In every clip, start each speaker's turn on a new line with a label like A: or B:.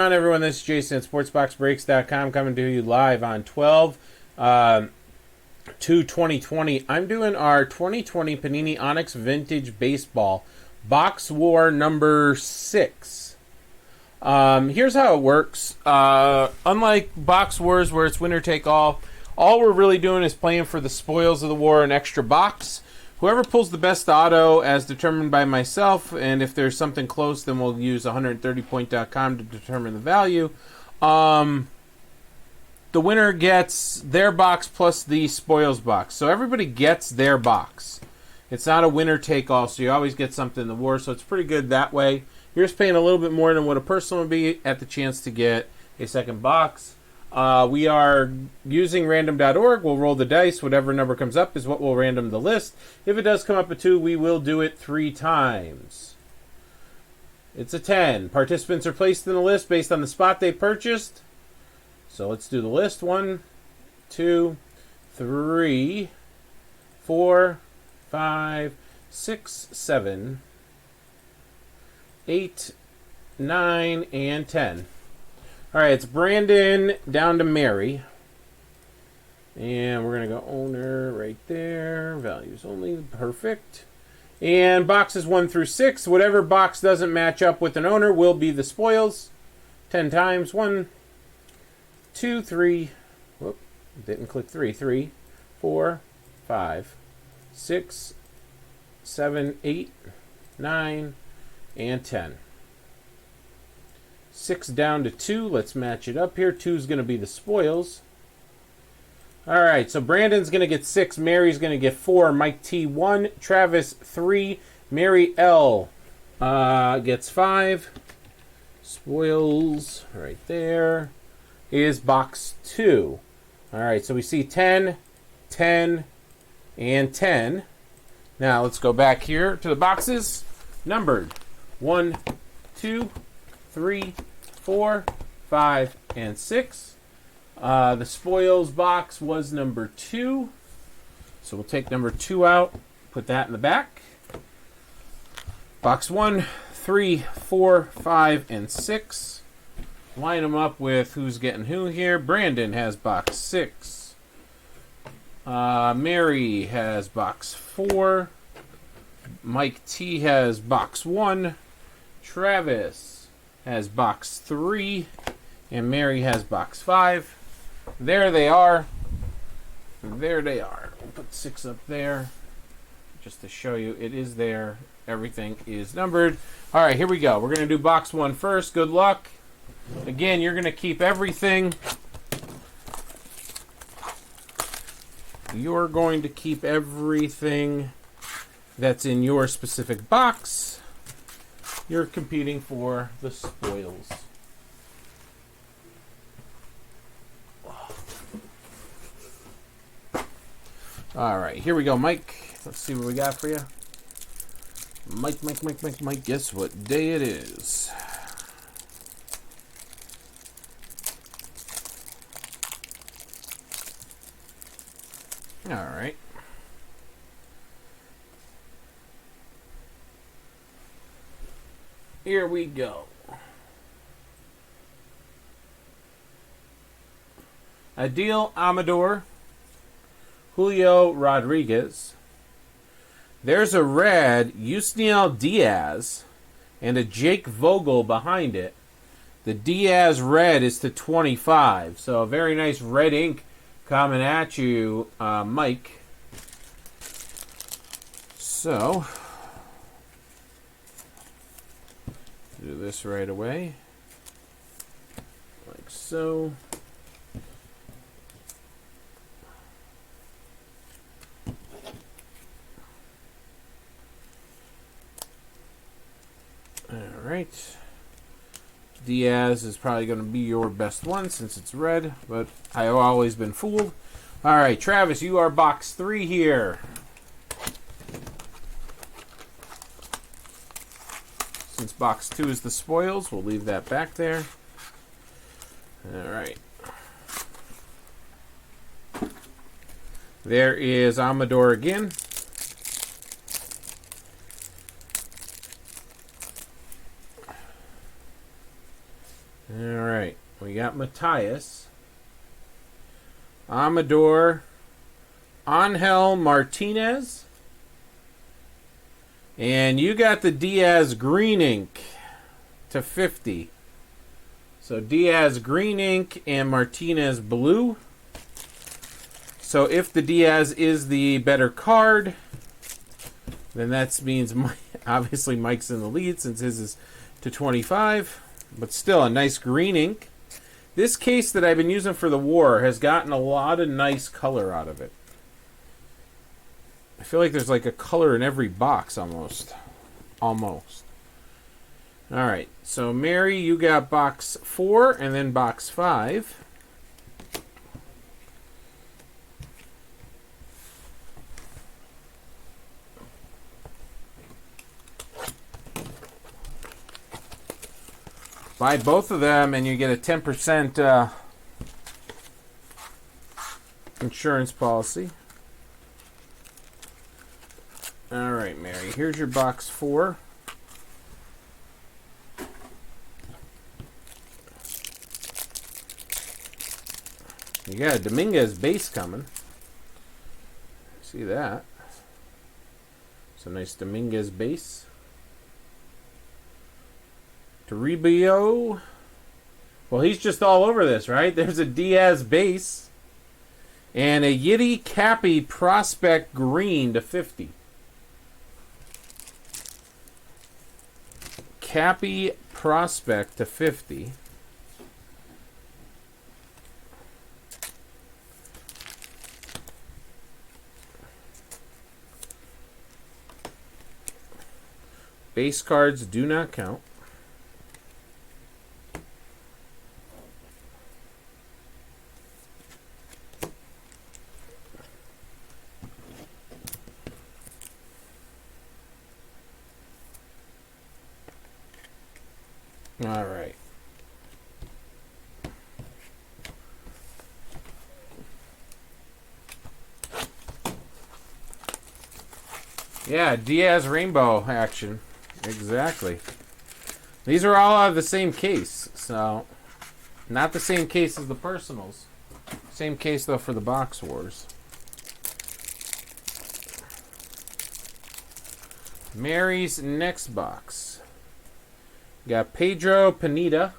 A: On everyone, this is Jason at SportsBoxBreaks.com coming to you live on 12/2/2020. I'm doing our 2020 Panini Onyx Vintage Baseball Box War number 6. Here's how it works. Unlike Box Wars where it's winner take all we're really doing is playing for the spoils of the war, an extra box. Whoever pulls the best auto as determined by myself, and if there's something close, then we'll use 130point.com to determine the value. The winner gets their box plus the spoils box. So everybody gets their box. It's not a winner take all, so you always get something in the war, so it's pretty good that way. You're just paying a little bit more than what a person would be at the chance to get a second box. We are using random.org. We'll roll the dice. Whatever number comes up is what we'll random the list. If it does come up a 2, we will do it 3 times. It's a 10. Participants are placed in the list based on the spot they purchased. So let's do the list. 1, 2, 3, 4, 5, 6, 7, 8, 9, and 10. All right, it's Brandon down to Mary. And we're going to go owner right there. Values only. Perfect. And boxes 1 through 6. Whatever box doesn't match up with an owner will be the spoils. 10 times. 1, 2, 3. Whoop. Didn't click 3. 3, 4, 5, 6, 7, 8, 9, and 10. 6 down to 2. Let's match it up here. 2 is going to be the spoils. All right, so Brandon's going to get 6. Mary's going to get 4. Mike T, 1. Travis, 3. Mary L gets 5. Spoils right there is box 2. All right, so we see 10, 10, and 10. Now let's go back here to the boxes. Numbered 1, 2, 3, 4, 5, and 6. The spoils box was number 2. So we'll take number 2 out, put that in the back. Box 1, 3, 4, 5, and 6. Line them up with who's getting who here. Brandon has box 6. Mary has box 4. Mike T has box 1. Travis has box 3, and Mary has box 5. There they are. There they are. We'll put 6 up there just to show you it is there. Everything is numbered. All right, here we go. We're going to do box 1 first. Good luck. Again, you're going to keep everything. You're going to keep everything that's in your specific box. You're competing for the spoils. All right, here we go, Mike. Let's see what we got for you. Mike, guess what day it is? All right. Here we go. Adil Amador, Julio Rodriguez. There's a red Yusniel Diaz and a Jake Vogel behind it. The Diaz red is to 25. So a very nice red ink coming at you, Mike. So do this right away, like so. All right. Diaz is probably going to be your best one since it's red, but I've always been fooled. All right, Travis, you are box 3 here. Since box 2 is the spoils, we'll leave that back there. All right. There is Amador again. right. We got Matthias, Amador, Angel Martinez, and you got the Diaz green ink to 50. So Diaz green ink and Martinez blue. So if the Diaz is the better card, then that means obviously Mike's in the lead since his is to 25. But still a nice green ink. This case that I've been using for the War has gotten a lot of nice color out of it. I feel like there's like a color in every box almost. Almost. Alright, so Mary, you got box 4 and then box 5. Buy both of them and you get a 10% insurance policy. Alright, Mary, here's your box 4. You got a Dominguez base coming. See that? It's a nice Dominguez base. Toribio. Well, he's just all over this, right? There's a Diaz base. And a Yiddy Cappy Prospect Green to 50. Cappy Prospect to 50. Base cards do not count. All right. Yeah, Diaz Rainbow action. Exactly. These are all out of the same case, so not the same case as the personals. Same case though for the box wars. Mary's next box. Got Pedro Pineda,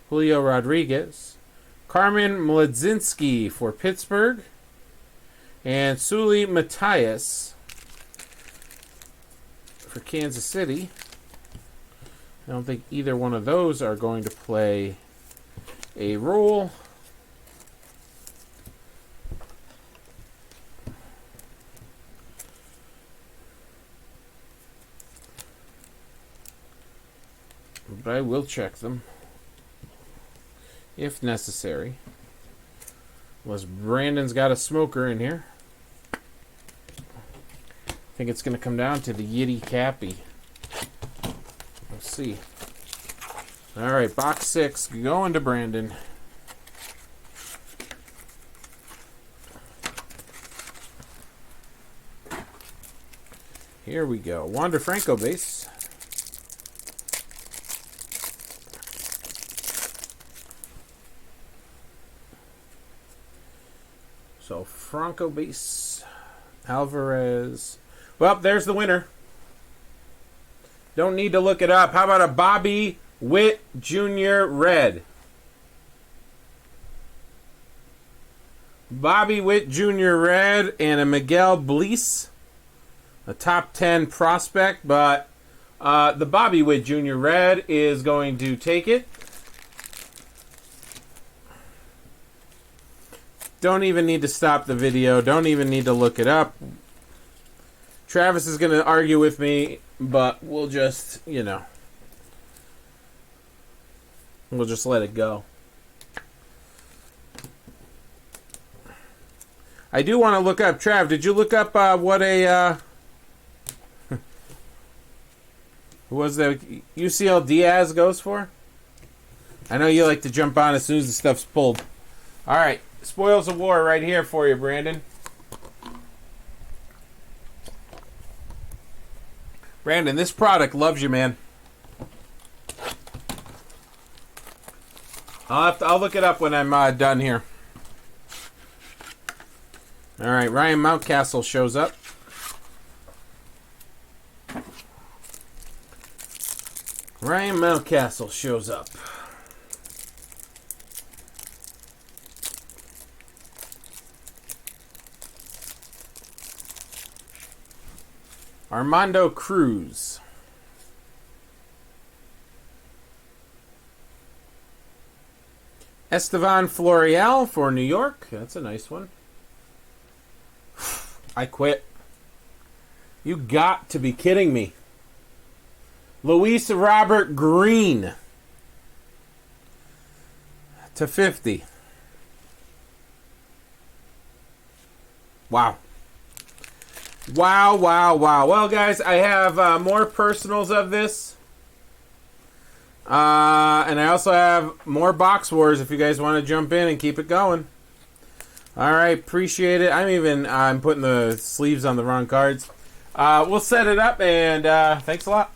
A: Julio Rodriguez, Carmen Mladzinski for Pittsburgh, and Sully Matthias for Kansas City. I don't think either one of those are going to play a role. But I will check them if necessary. Unless Brandon's got a smoker in here. I think it's going to come down to the Yiddy Cappy. Let's see. All right, box 6 going to Brandon. Here we go. Wander Franco base. So Franco base. Alvarez. Well, there's the winner. Don't need to look it up. How about a Bobby Witt Jr. red? Bobby Witt Jr. red and a Miguel Bleis, a top 10 prospect, but the Bobby Witt Jr. red is going to take it. Don't even need to stop the video. Don't even need to look it up. Travis is going to argue with me, but we'll just, we'll just let it go. I do want to look up, Trav, did you look up what a, who was that UCL Diaz goes for? I know you like to jump on as soon as the stuff's pulled. All right, Spoils of War right here for you, Brandon. Brandon, this product loves you, man. I'll look it up when I'm done here. All right, Ryan Mountcastle shows up. Ryan Mountcastle shows up. Armando Cruz. Estevan Florial for New York. That's a nice one. I quit. You got to be kidding me. Luis Robert Green /50. Wow. Wow. Well, guys, I have more personals of this. And I also have more Box Wars if you guys want to jump in and keep it going. All right, appreciate it. I'm putting the sleeves on the wrong cards. We'll set it up, and thanks a lot.